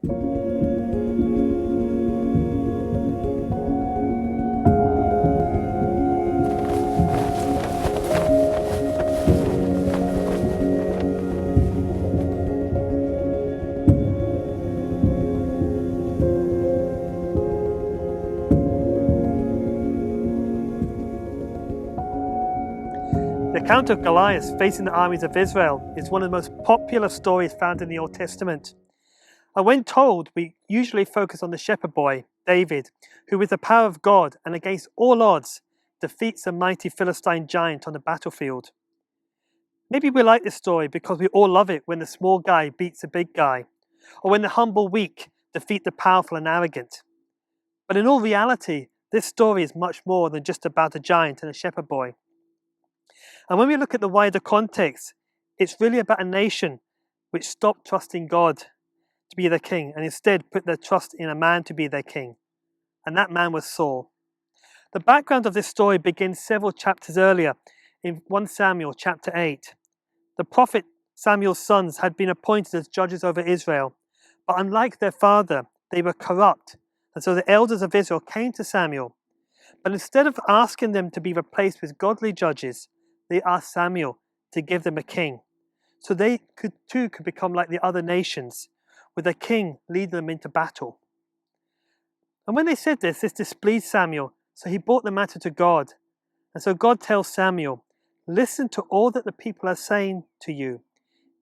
The account of Goliath facing the armies of Israel is one of the most popular stories found in the Old Testament. And when told, we usually focus on the shepherd boy, David, who with the power of God and against all odds, defeats a mighty Philistine giant on the battlefield. Maybe we like this story because we all love it when the small guy beats the big guy, or when the humble weak defeat the powerful and arrogant. But in all reality, this story is much more than just about a giant and a shepherd boy. And when we look at the wider context, it's really about a nation which stopped trusting God to be their king and instead put their trust in a man to be their king. And that man was Saul. The background of this story begins several chapters earlier in 1 Samuel chapter 8. The prophet Samuel's sons had been appointed as judges over Israel, but unlike their father, they were corrupt. And so the elders of Israel came to Samuel. But instead of asking them to be replaced with godly judges, they asked Samuel to give them a king, so they could become like the other nations, with a king leading them into battle. And when they said this displeased Samuel, so he brought the matter to God. And so God tells Samuel, listen to all that the people are saying to you.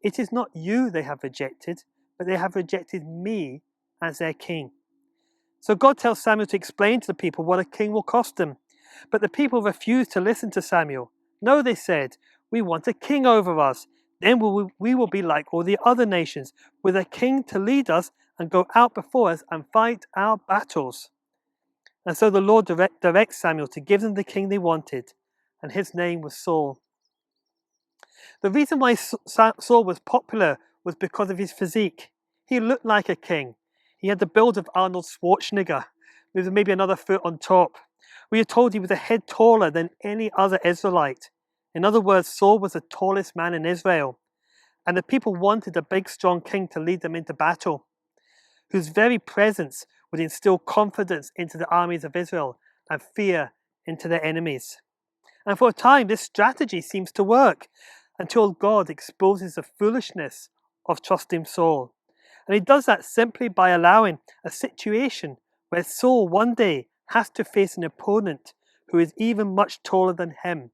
It is not you they have rejected, but they have rejected me as their king. So God tells Samuel to explain to the people what a king will cost them. But the people refused to listen to Samuel. No, they said, we want a king over us. Then we will be like all the other nations, with a king to lead us and go out before us and fight our battles. And so the Lord directs Samuel to give them the king they wanted, and his name was Saul. The reason why Saul was popular was because of his physique. He looked like a king. He had the build of Arnold Schwarzenegger, with maybe another foot on top. We are told he was a head taller than any other Israelite. In other words, Saul was the tallest man in Israel. And the people wanted a big, strong king to lead them into battle, whose very presence would instill confidence into the armies of Israel and fear into their enemies. And for a time, this strategy seems to work until God exposes the foolishness of trusting Saul. And he does that simply by allowing a situation where Saul one day has to face an opponent who is even much taller than him.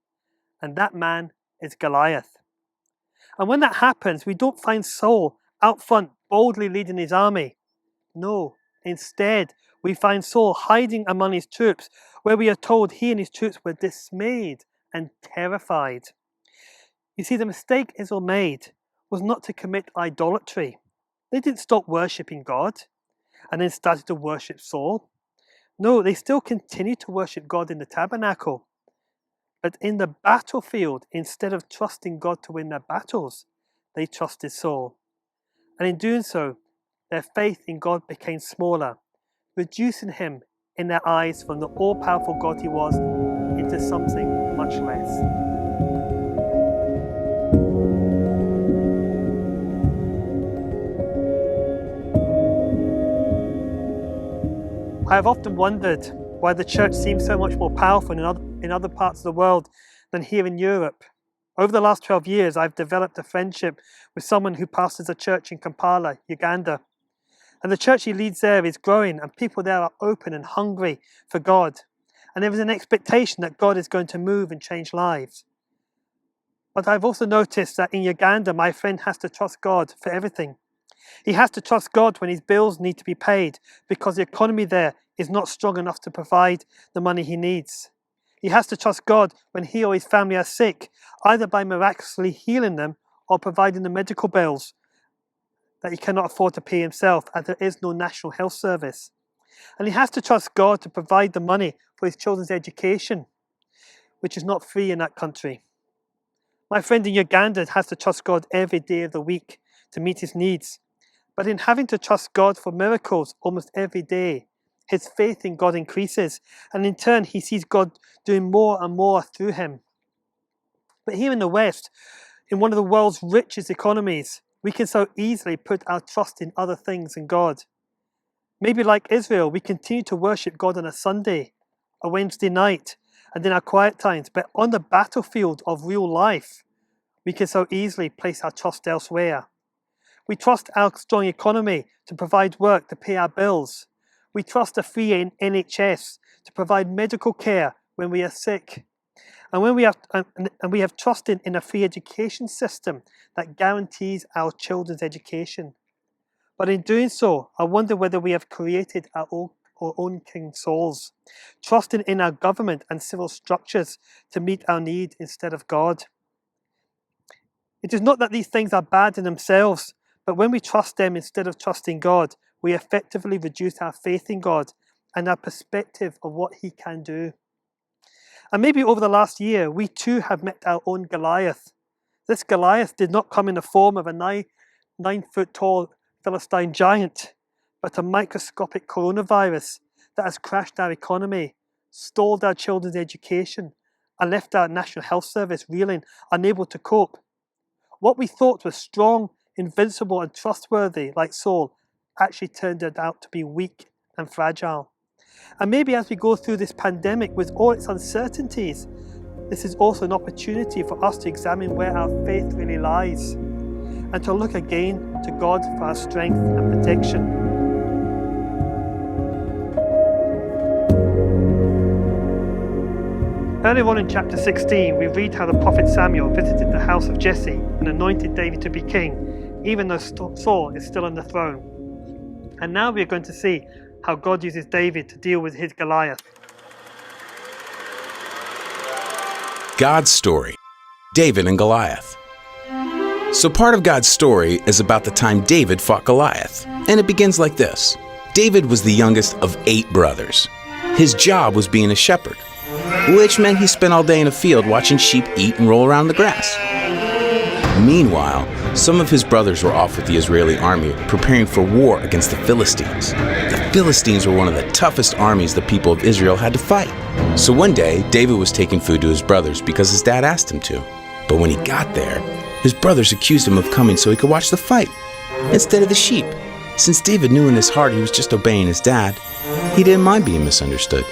And that man is Goliath. And when that happens, we don't find Saul out front boldly leading his army. No, instead, we find Saul hiding among his troops, where we are told he and his troops were dismayed and terrified. You see, the mistake Israel made was not to commit idolatry. They didn't stop worshipping God and then started to worship Saul. No, they still continued to worship God in the tabernacle. But in the battlefield, instead of trusting God to win their battles, they trusted Saul. And in doing so, their faith in God became smaller, reducing him in their eyes from the all-powerful God he was into something much less. I have often wondered why the church seems so much more powerful in other parts of the world than here in Europe. Over the last 12 years, I've developed a friendship with someone who pastors a church in Kampala, Uganda. And the church he leads there is growing, and people there are open and hungry for God. And there is an expectation that God is going to move and change lives. But I've also noticed that in Uganda, my friend has to trust God for everything. He has to trust God when his bills need to be paid because the economy there is not strong enough to provide the money he needs. He has to trust God when he or his family are sick, either by miraculously healing them or providing the medical bills that he cannot afford to pay himself, as there is no national health service. And he has to trust God to provide the money for his children's education, which is not free in that country. My friend in Uganda has to trust God every day of the week to meet his needs. But in having to trust God for miracles almost every day, his faith in God increases, and in turn he sees God doing more and more through him. But here in the West, in one of the world's richest economies, we can so easily put our trust in other things than God. Maybe like Israel, we continue to worship God on a Sunday, a Wednesday night, and in our quiet times, but on the battlefield of real life, we can so easily place our trust elsewhere. We trust our strong economy to provide work to pay our bills. We trust a free NHS to provide medical care when we are sick. And we have trusted in a free education system that guarantees our children's education. But in doing so, I wonder whether we have created our own king souls, trusting in our government and civil structures to meet our need instead of God. It is not that these things are bad in themselves, but when we trust them instead of trusting God, we effectively reduce our faith in God and our perspective of what He can do. And maybe over the last year, we too have met our own Goliath. This Goliath did not come in the form of a 9-foot tall Philistine giant, but a microscopic coronavirus that has crashed our economy, stalled our children's education, and left our National Health Service reeling, unable to cope. What we thought was strong, invincible, and trustworthy, like Saul, actually turned out to be weak and fragile. And maybe as we go through this pandemic with all its uncertainties, this is also an opportunity for us to examine where our faith really lies and to look again to God for our strength and protection. Earlier on in chapter 16, we read how the prophet Samuel visited the house of Jesse and anointed David to be king, even though Saul is still on the throne. And now we are going to see how God uses David to deal with his Goliath. God's story, David and Goliath. So part of God's story is about the time David fought Goliath, and it begins like this. David was the youngest of 8 brothers. His job was being a shepherd, which meant he spent all day in a field watching sheep eat and roll around the grass. Meanwhile, some of his brothers were off with the Israeli army preparing for war against the Philistines. The Philistines were one of the toughest armies the people of Israel had to fight. So one day, David was taking food to his brothers because his dad asked him to. But when he got there, his brothers accused him of coming so he could watch the fight instead of the sheep. Since David knew in his heart he was just obeying his dad, he didn't mind being misunderstood.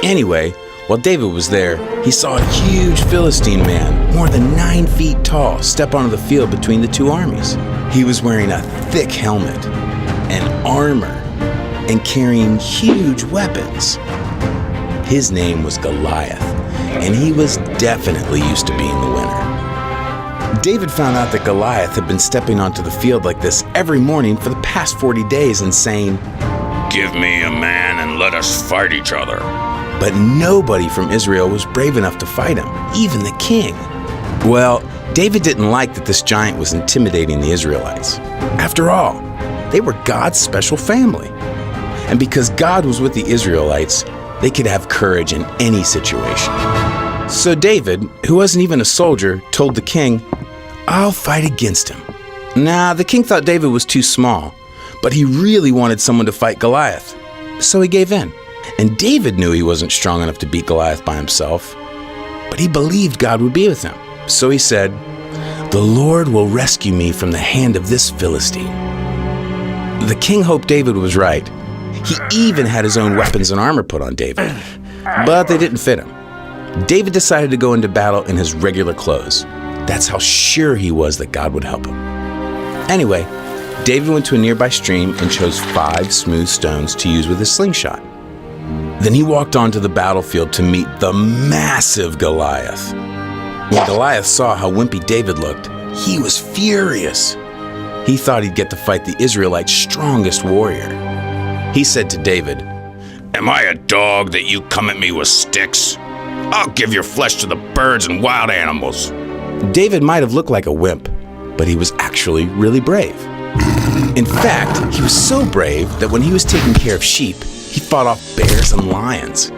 Anyway, while David was there, he saw a huge Philistine man, more than 9 feet tall, step onto the field between the 2 armies. He was wearing a thick helmet and armor and carrying huge weapons. His name was Goliath, and he was definitely used to being the winner. David found out that Goliath had been stepping onto the field like this every morning for the past 40 days and saying, "Give me a man and let us fight each other." But nobody from Israel was brave enough to fight him, even the king. Well, David didn't like that this giant was intimidating the Israelites. After all, they were God's special family. And because God was with the Israelites, they could have courage in any situation. So David, who wasn't even a soldier, told the king, "I'll fight against him." Nah, the king thought David was too small, but he really wanted someone to fight Goliath. So he gave in. And David knew he wasn't strong enough to beat Goliath by himself, but he believed God would be with him. So he said, "The Lord will rescue me from the hand of this Philistine." The king hoped David was right. He even had his own weapons and armor put on David, but they didn't fit him. David decided to go into battle in his regular clothes. That's how sure he was that God would help him. Anyway, David went to a nearby stream and chose 5 smooth stones to use with his slingshot. Then he walked onto the battlefield to meet the massive Goliath. When Goliath saw how wimpy David looked, he was furious. He thought he'd get to fight the Israelites' strongest warrior. He said to David, "Am I a dog that you come at me with sticks? I'll give your flesh to the birds and wild animals." David might have looked like a wimp, but he was actually really brave. In fact, he was so brave that when he was taking care of sheep, he fought off bears and lions.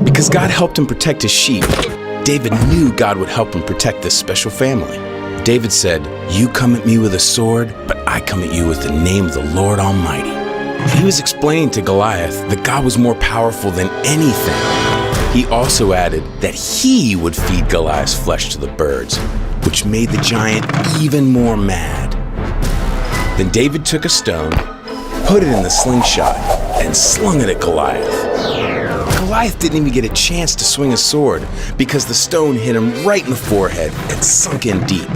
Because God helped him protect his sheep, David knew God would help him protect this special family. David said, "You come at me with a sword, but I come at you with the name of the Lord Almighty." He was explaining to Goliath that God was more powerful than anything. He also added that he would feed Goliath's flesh to the birds, which made the giant even more mad. Then David took a stone, put it in the slingshot, and slung it at Goliath. Goliath didn't even get a chance to swing a sword because the stone hit him right in the forehead and sunk in deep.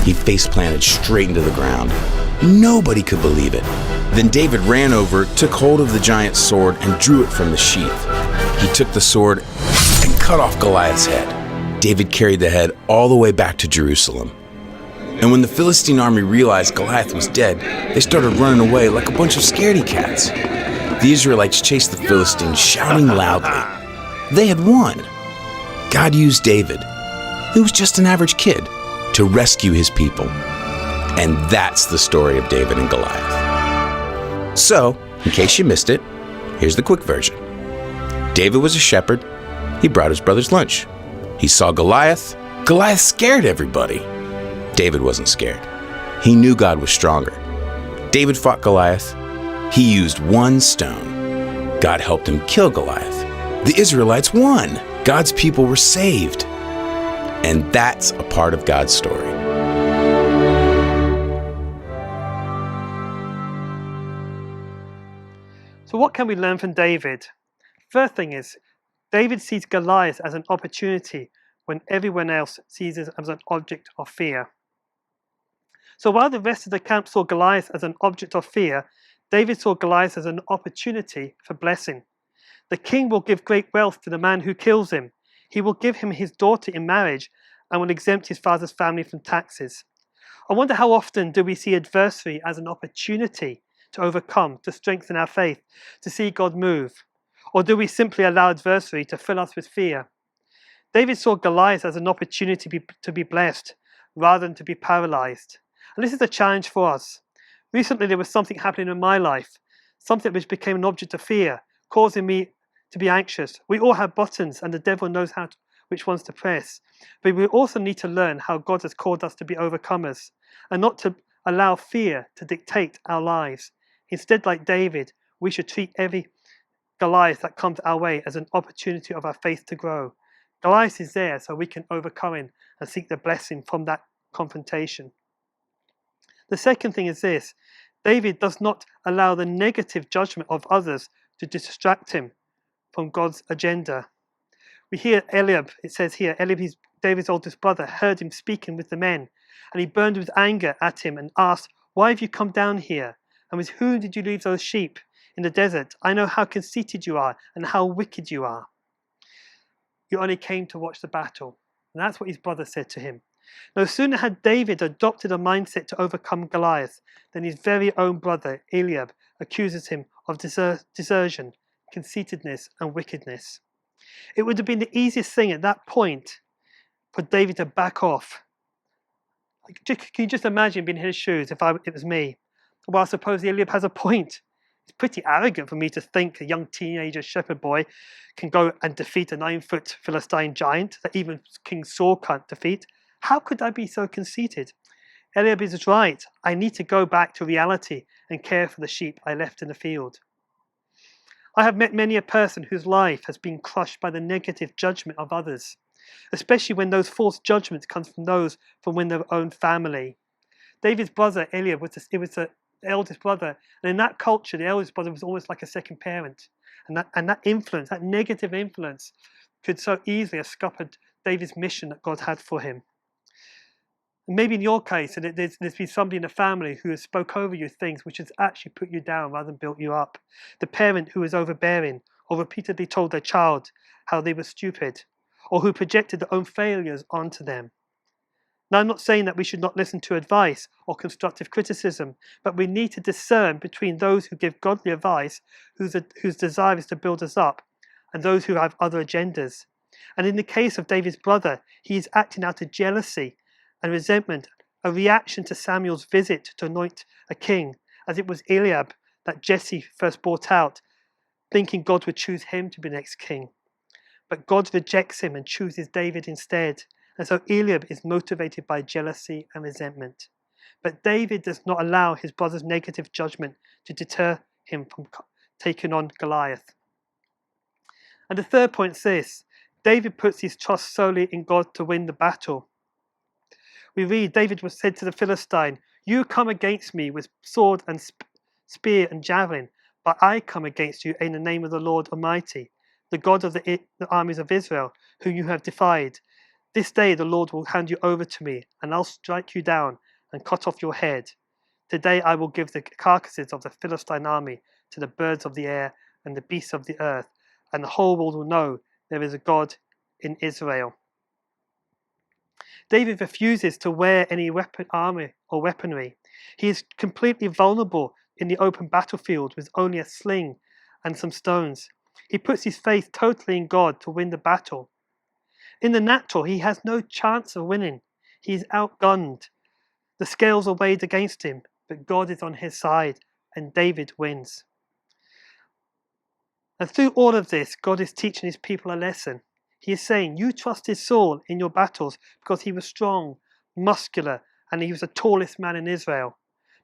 He face-planted straight into the ground. Nobody could believe it. Then David ran over, took hold of the giant's sword, and drew it from the sheath. He took the sword and cut off Goliath's head. David carried the head all the way back to Jerusalem. And when the Philistine army realized Goliath was dead, they started running away like a bunch of scaredy cats. The Israelites chased the Philistines, shouting loudly. They had won. God used David, who was just an average kid, to rescue his people. And that's the story of David and Goliath. So, in case you missed it, here's the quick version. David was a shepherd. He brought his brothers lunch. He saw Goliath. Goliath scared everybody. David wasn't scared. He knew God was stronger. David fought Goliath. He used one stone. God helped him kill Goliath. The Israelites won. God's people were saved. And that's a part of God's story. So what can we learn from David? First thing is, David sees Goliath as an opportunity when everyone else sees it as an object of fear. So while the rest of the camp saw Goliath as an object of fear, David saw Goliath as an opportunity for blessing. The king will give great wealth to the man who kills him. He will give him his daughter in marriage and will exempt his father's family from taxes. I wonder how often do we see adversity as an opportunity to overcome, to strengthen our faith, to see God move? Or do we simply allow adversity to fill us with fear? David saw Goliath as an opportunity to be blessed rather than to be paralyzed. And this is a challenge for us. Recently there was something happening in my life, something which became an object of fear, causing me to be anxious. We all have buttons and the devil knows which ones to press. But we also need to learn how God has called us to be overcomers and not to allow fear to dictate our lives. Instead, like David, we should treat every Goliath that comes our way as an opportunity of our faith to grow. Goliath is there so we can overcome him and seek the blessing from that confrontation. The second thing is this: David does not allow the negative judgment of others to distract him from God's agenda. We hear Eliab, it says here, Eliab, David's oldest brother, heard him speaking with the men, and he burned with anger at him and asked, "Why have you come down here? And with whom did you leave those sheep in the desert? I know how conceited you are and how wicked you are. You only came to watch the battle." And that's what his brother said to him. No sooner had David adopted a mindset to overcome Goliath than his very own brother, Eliab, accuses him of desertion, conceitedness, and wickedness. It would have been the easiest thing at that point for David to back off. Can you just imagine being in his shoes if it was me? Well, I suppose Eliab has a point. It's pretty arrogant for me to think a young teenager shepherd boy can go and defeat a 9-foot Philistine giant that even King Saul can't defeat. How could I be so conceited? Eliab is right. I need to go back to reality and care for the sheep I left in the field. I have met many a person whose life has been crushed by the negative judgment of others, especially when those false judgments come from those from within their own family. David's brother Eliab was the eldest brother, and in that culture, the eldest brother was almost like a second parent, and that influence, that negative influence, could so easily have scuppered David's mission that God had for him. And maybe in your case, there's been somebody in the family who has spoke over you things which has actually put you down rather than built you up. The parent who is overbearing or repeatedly told their child how they were stupid, or who projected their own failures onto them. Now, I'm not saying that we should not listen to advice or constructive criticism, but we need to discern between those who give godly advice, whose desire is to build us up, and those who have other agendas. And in the case of David's brother, he is acting out of jealousy and resentment, a reaction to Samuel's visit to anoint a king, as it was Eliab that Jesse first brought out, thinking God would choose him to be the next king. But God rejects him and chooses David instead. And so Eliab is motivated by jealousy and resentment. But David does not allow his brother's negative judgment to deter him from taking on Goliath. And the third point is this: David puts his trust solely in God to win the battle. We read, David was said to the Philistine, "You come against me with sword and spear and javelin, but I come against you in the name of the Lord Almighty, the God of the armies of Israel, whom you have defied. This day the Lord will hand you over to me, and I'll strike you down and cut off your head. Today I will give the carcasses of the Philistine army to the birds of the air and the beasts of the earth, and the whole world will know there is a God in Israel. David refuses to wear any armor or weaponry. He is completely vulnerable in the open battlefield with only a sling and some stones. He puts his faith totally in God to win the battle. In the natural, he has no chance of winning. He is outgunned. The scales are weighed against him, but God is on his side, and David wins. And through all of this, God is teaching his people a lesson. He is saying, you trusted Saul in your battles because he was strong, muscular, and he was the tallest man in Israel.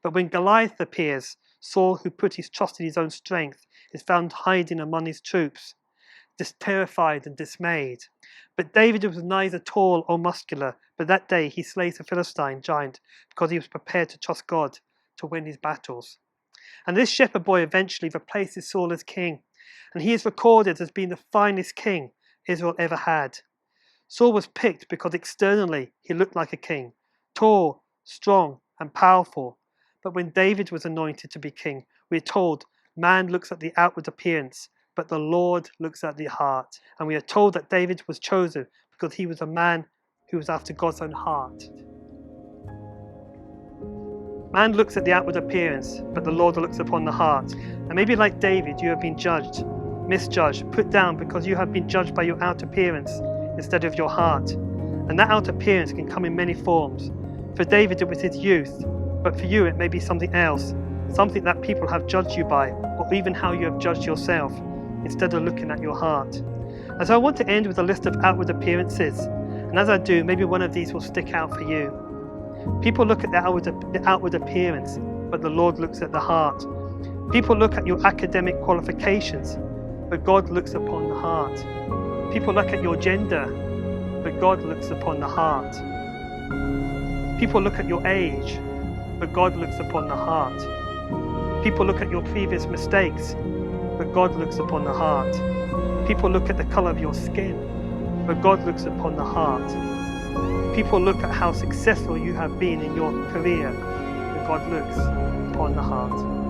But when Goliath appears, Saul, who put his trust in his own strength, is found hiding among his troops, just terrified and dismayed. But David was neither tall or muscular, but that day he slays the Philistine giant because he was prepared to trust God to win his battles. And this shepherd boy eventually replaces Saul as king, and he is recorded as being the finest king Israel ever had. Saul was picked because externally he looked like a king, tall, strong, and powerful. But when David was anointed to be king, we are told, man looks at the outward appearance, but the Lord looks at the heart. And we are told that David was chosen because he was a man who was after God's own heart. Man looks at the outward appearance, but the Lord looks upon the heart. And maybe like David, you have been judged, misjudged, put down because you have been judged by your outer appearance instead of your heart. And that outer appearance can come in many forms. For David, it was his youth, but for you, it may be something else, something that people have judged you by, or even how you have judged yourself, instead of looking at your heart. And so I want to end with a list of outward appearances. And as I do, maybe one of these will stick out for you. People look at the outward appearance, but the Lord looks at the heart. People look at your academic qualifications, but God looks upon the heart. People look at your gender, but God looks upon the heart. People look at your age, but God looks upon the heart. People look at your previous mistakes, but God looks upon the heart. People look at the color of your skin, but God looks upon the heart. People look at how successful you have been in your career, but God looks upon the heart.